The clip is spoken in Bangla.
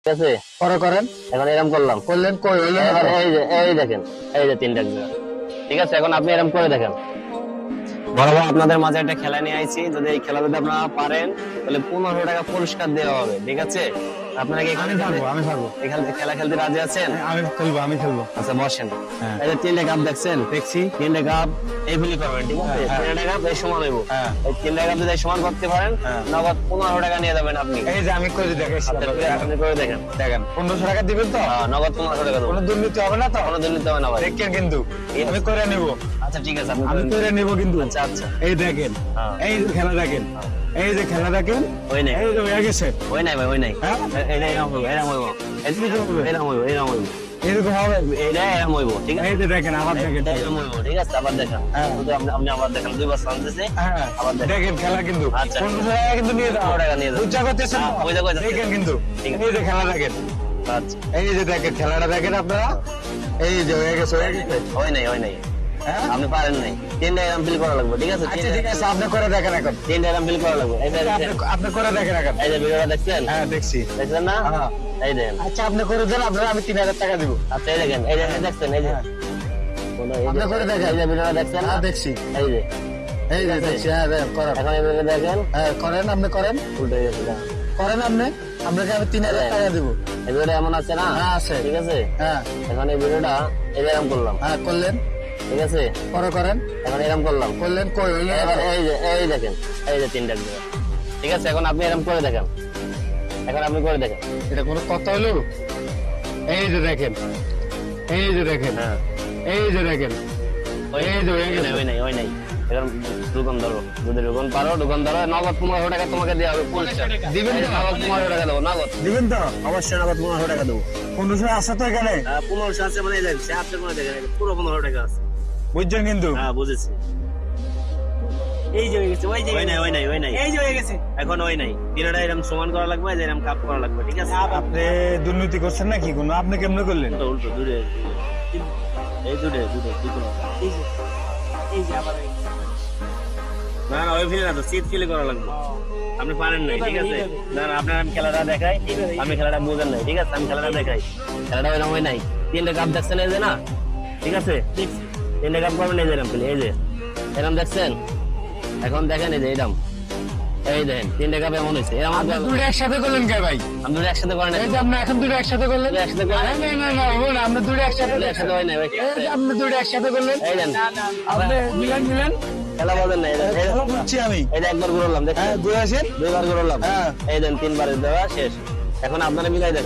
ঠিক আছে পরে করেন। এখন এরকম করলাম করলেন কই হইলেন? এবার এই দেখেন এই যে তিনটা জায়গা ঠিক আছে এখন আপনি এরকম করে দেখেন বড় ভাই আপনাদের মাঝে একটা খেলা নিয়ে আইছি যদি এই খেলা যদি আপনারা পারেন তাহলে 1500 টাকা পুরস্কার দেওয়া হবে ঠিক আছে আপনারা কি এখানে আমি পারবো। এখানে খেলা খেলতে রাজি আছেন আমি খেলবো। আচ্ছা বসেন হ্যাঁ। এই যে তিনটা কাপ দেখছেন দেখছি। তিনটা কাপ এই ফিলি করবেন ঠিক আছে হ্যাঁ। তিনটা কাপ এই সমান হইব হ্যাঁ। এই তিনটা কাপ যদি এই সমান করতে পারেন হ্যাঁ। নগদ 1500 টাকা নিয়ে যাবেন আপনি এই যে আমি করে দেখাইছি আপনি করে দেখেন দেখেন 1500 টাকা দিবেন তো? নগদ 1500 টাকা দেবো কোনো দুর্নীতি হবে না তো? কোনো দিন নিতে হবে না ভাই দেখেন কিন্তু আমি করে নিব। আচ্ছা ঠিক আছে আপনি আমি করেন। করে নিব কিন্তু। আচ্ছা আচ্ছা এই দেখেন হ্যাঁ। এই যে খেলা দেখেন এই যে খেলা দেখেন ওই নাই এই যে হয়ে গেছে। ওই নাই ভাই ওই নাই হ্যাঁ? এটা এরকম হইব এরকম হইব এরকম হইব এরকম হইব এরকম হবে। এটা এরকম হইব ঠিক আছে এই যে দেখেন আবার দেখেন। এটা এরকম হইব ঠিক আছে আবার দেখেন হ্যাঁ। শুধু আপনি আবার দেখেন দুইবার চান্সেছে হ্যাঁ আবার দেখেন দেখেন খেলা কিন্তু আচ্ছা। 1500 টাকা কিন্তু নিয়ে যাও। 1500 টাকা নিয়ে যাও। বুঝা করতেছেন হ্যাঁ, তো? বুঝা করতেছি। দেখেন কিন্তু ঠিক আছে। এই যে খেলা দেখেন আচ্ছা এই যে দেখেন খেলাটা দেখেন আপনারা এই যে হয়ে গেছে হয়ে গেছে। ওই নাই হ্যাঁ আপনি পারেন নাই তিনটা এরকম ফিল করা লাগবে ঠিক আছে আচ্ছা ঠিক আছে আপনি করে দেখেন এখন। তিনটা এরকম ফিল করা লাগবে এই যে আপনি করে দেখেন এখন। এই যে ভিডিওটা দেখছেন হ্যাঁ দেখছি। দেখছেন না হ্যাঁ। এই দেখেন আচ্ছা আপনি করে দেন আপনারা আমি 3000 টাকা দিব। আচ্ছা এই দেখেন এই যে দেখছেন এই যে হ্যাঁ। এই আপনি যে- করে দেখেন। এই যে ভিডিওটা দেখছেন না হ্যাঁ দেখছি। এই যে এই যে দেখছি হ্যাঁ করেন। এখন এইভাবে দেখেন হ্যাঁ করেন আপনি করেন উল্টে গেছে না। করেন আপনি আপনাকে আমি 3000 টাকা দিব। এই ভিডিওটা এমন আছে না হ্যাঁ আছে। ঠিক আছে হ্যাঁ এখন এই ভিডিওটা এরকম করলাম হ্যাঁ করলেন ঠিক আছে পরে করেন। এখন এরকম করলাম করলেন কই হইলেন? এবার এই দেখেন এই যে তিনটা জায়গা ঠিক আছে এখন আপনি এরকম করে দেখেন এখন আপনি করে দেখেন এটা কোনো কথা হলো? এই যে দেখেন এই যে দেখেন হ্যাঁ এই যে দেখেন এই যে হয়ে গেছে। ওই নাই এখন দোকান ধরো যদি দোকান পারো দোকান ধরো নগদ 1500 টাকা তোমাকে দেওয়া হবে পুরস্কার দিবেন তো? নগদ 1500 টাকা দেবো নগদ দিবেন তো? অবশ্যই নগদ 1500 টাকা দেবো 1500 আছে তো এখানে 1500 আছে মানে সে আপনার কোনো দেখেন পুরো 1500 টাকা আছে বুঝছেন কিন্তু। হ্যাঁ বুঝেছি এই যে হয়ে গেছে ওই যে ওই নাই এই যে হয়ে গেছে এখন ওই নাই তিনটা এরকম সমান করা লাগবে এই যে এরকম কাপ করা লাগবে ঠিক আছে আপনি দুর্নীতি করছেন নাকি কোনো? আপনি কেমনে করলেন? উল্টো দূরে এই দূরে এই যে এই যে আবার হয়ে গেছে। না না ওই ফিলে না তো সিট ফিলে করা লাগবে আপনি পারেন নাই ঠিক আছে না না আপনার আমি খেলাটা দেখাই আমি খেলাটা বুঝেন নাই ঠিক আছে আমি খেলাটা দেখাই খেলাটা এরকম হয় নাই তিনটা কাপ দেখছেন এই যে না ঠিক আছে দেখছি তিনটা কাপ করবেন এই যে এরকম ফিলে এই যে এরকম দেখছেন এখন দেখেন এই যে এরকম এই দেখেন তিনটা কাপ এমন হয়েছে এরকম আপনি দুটো একসাথে করলেন কে ভাই? আমি দুটো একসাথে করেন এই যে আপনি এখন দুটো একসাথে করলেন? দুটো একসাথে করেন। না না না বলুন আপনি দুটো একসাথে একসাথে হয় নাই ভাই এই যে আপনি দুটো একসাথে করলেন? এই দেন আপনি মিলেন খেলা বলেন না খেলা বুঝছি আমি। এই যে একবার ঘুরলাম দেখছেন হ্যাঁ ঘুরে আসেন। দুইবার ঘুরলাম হ্যাঁ এই দেন তিনবার দেওয়া শেষ এখন আপনারা মিলাই দেখেন